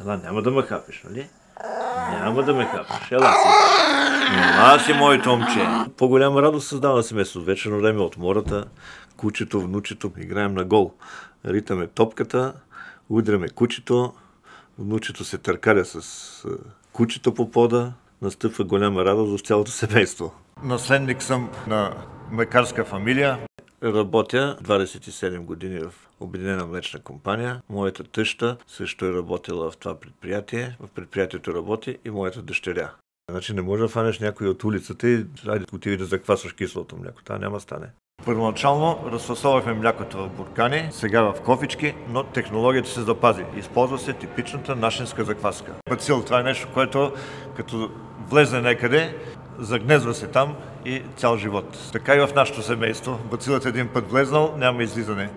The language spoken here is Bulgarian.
Ела, няма да ме хапиш, нали? Няма да ме хапиш. Ела си. Аз си моето момче. По-голяма радост създава семейството. Вечерно време от мората, кучето, внучето, играем на гол. Ритаме топката, удряме кучето, внучето се търкаля с кучето по пода, настъпва голяма радост в цялото семейство. Наследник съм на млекарска фамилия. Работя 27 години в Обединена млечна компания. Моята тъща също е работила в това предприятие. В предприятието работи и моята дъщеря. Значи не може да фанеш някой от улицата и отиди да заквасваш кислото мляко. Това няма стане. Първоначално разфасовахме млякото в буркани, сега в кофички, но технологията се запази. Използва се типичната нашинска закваска. Бацил, това е нещо, което като влезе някъде, загнезва се там и цял живот. Така и в нашето семейство. Бацилът един път влезнал, няма излизане.